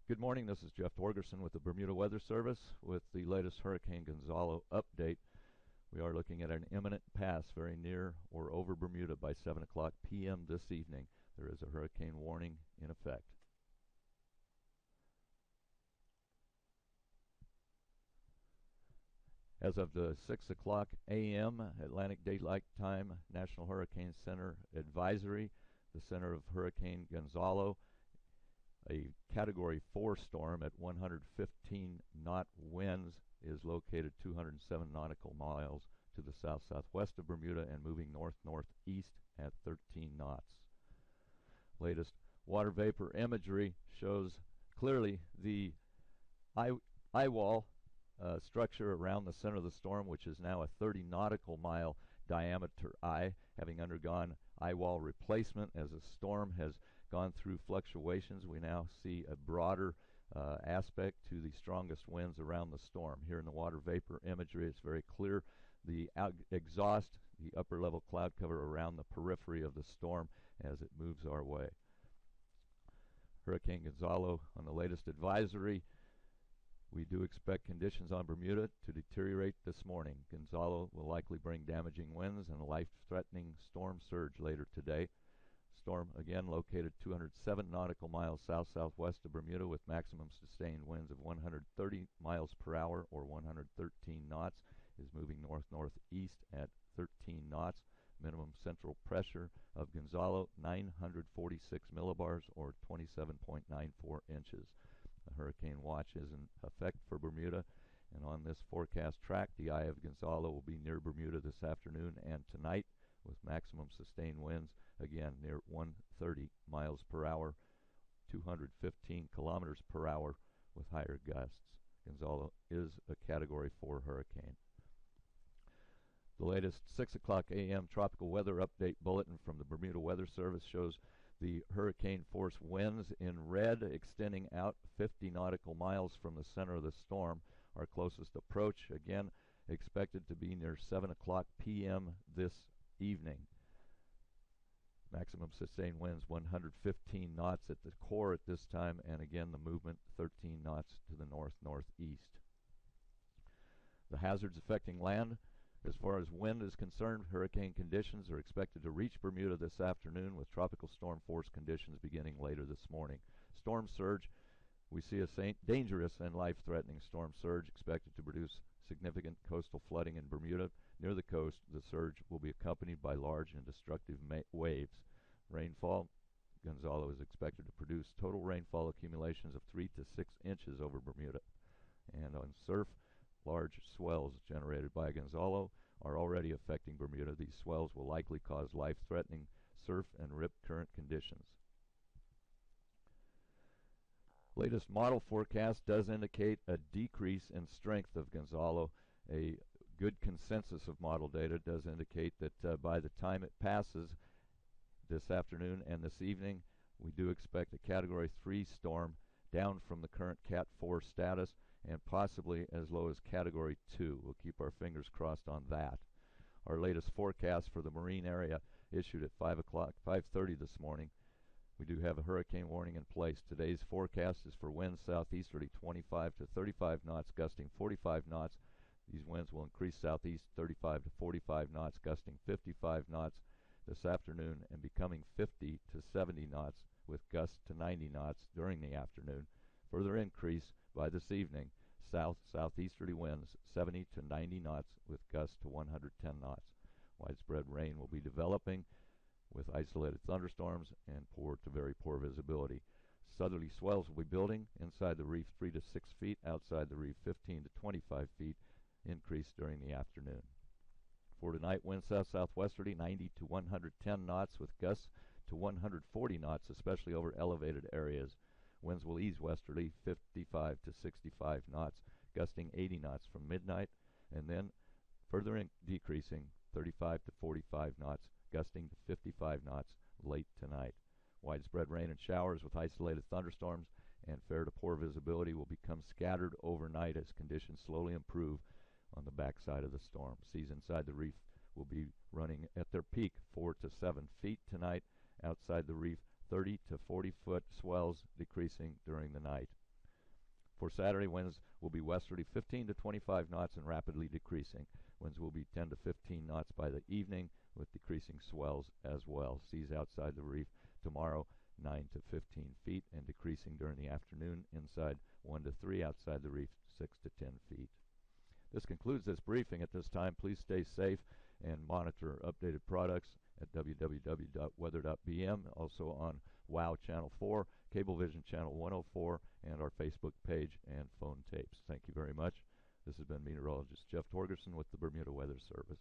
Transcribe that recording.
Good morning, this is Jeff Torgerson with the Bermuda Weather Service with the latest Hurricane Gonzalo update. We are looking at an imminent pass very near or over Bermuda by 7 o'clock p.m. this evening. There is a hurricane warning in effect. As of the 6 o'clock a.m. Atlantic Daylight Time, National Hurricane Center advisory, the center of Hurricane Gonzalo, a Category 4 storm at 115 knot winds, is located 207 nautical miles to the south-southwest of Bermuda and moving north-northeast at 13 knots. Latest water vapor imagery shows clearly the eye wall structure around the center of the storm, which is now a 30 nautical mile diameter eye, having undergone eye wall replacement. As the storm has gone through fluctuations, we now see a broader aspect to the strongest winds around the storm. Here in the water vapor imagery, it's very clear the exhaust, the upper level cloud cover around the periphery of the storm as it moves our way. Hurricane Gonzalo on the latest advisory. We do expect conditions on Bermuda to deteriorate this morning. Gonzalo will likely bring damaging winds and a life-threatening storm surge later today. Storm again located 207 nautical miles south-southwest of Bermuda with maximum sustained winds of 130 miles per hour or 113 knots, is moving north-northeast at 13 knots. Minimum central pressure of Gonzalo 946 millibars or 27.94 inches. The hurricane watch is in effect for Bermuda, and on this forecast track, the eye of Gonzalo will be near Bermuda this afternoon and tonight with maximum sustained winds, again near 130 miles per hour, 215 kilometers per hour with higher gusts. Gonzalo is a Category 4 hurricane. The latest 6 o'clock a.m. tropical weather update bulletin from the Bermuda Weather Service shows the hurricane force winds in red extending out 50 nautical miles from the center of the storm. Our closest approach, again, expected to be near 7 o'clock p.m. this evening. Maximum sustained winds 115 knots at the core at this time, and again the movement 13 knots to the north-northeast. The hazards affecting land. As far as wind is concerned, hurricane conditions are expected to reach Bermuda this afternoon with tropical storm force conditions beginning later this morning. Storm surge, we see a dangerous and life-threatening storm surge expected to produce significant coastal flooding in Bermuda. Near the coast, the surge will be accompanied by large and destructive waves. Rainfall, Gonzalo is expected to produce total rainfall accumulations of 3 to 6 inches over Bermuda. And on surf, large swells generated by Gonzalo are already affecting Bermuda. These swells will likely cause life-threatening surf and rip current conditions. Latest model forecast does indicate a decrease in strength of Gonzalo. A good consensus of model data does indicate that by the time it passes this afternoon and this evening, we do expect a Category 3 storm down from the current Cat 4 status and possibly as low as Category 2. We'll keep our fingers crossed on that. Our latest forecast for the marine area issued at 5:30 this morning. We do have a hurricane warning in place. Today's forecast is for winds southeasterly 25 to 35 knots, gusting 45 knots. These winds will increase southeast 35 to 45 knots, gusting 55 knots this afternoon and becoming 50 to 70 knots with gusts to 90 knots during the afternoon. Further increase by this evening, southeasterly winds 70 to 90 knots with gusts to 110 knots. Widespread rain will be developing with isolated thunderstorms and poor to very poor visibility. Southerly swells will be building inside the reef 3 to 6 feet, outside the reef 15 to 25 feet, increase during the afternoon. For tonight, winds south-southwesterly 90 to 110 knots with gusts to 140 knots, especially over elevated areas. Winds will ease westerly 55 to 65 knots, gusting 80 knots from midnight, and then further decreasing 35 to 45 knots, gusting to 55 knots late tonight. Widespread rain and showers with isolated thunderstorms and fair to poor visibility will become scattered overnight as conditions slowly improve on the backside of the storm. Seas inside the reef will be running at their peak 4 to 7 feet tonight. Outside the reef, 30 to 40 foot swells decreasing during the night. For Saturday, winds will be westerly 15 to 25 knots and rapidly decreasing. Winds will be 10 to 15 knots by the evening with decreasing swells as well. Seas outside the reef tomorrow 9 to 15 feet and decreasing during the afternoon. Inside 1 to 3, outside the reef 6 to 10 feet. This concludes this briefing. At this time, please stay safe and monitor updated products at www.weather.bm, also on WOW Channel 4, Cablevision Channel 104, and our Facebook page and phone tapes. Thank you very much. This has been meteorologist Jeff Torgerson with the Bermuda Weather Service.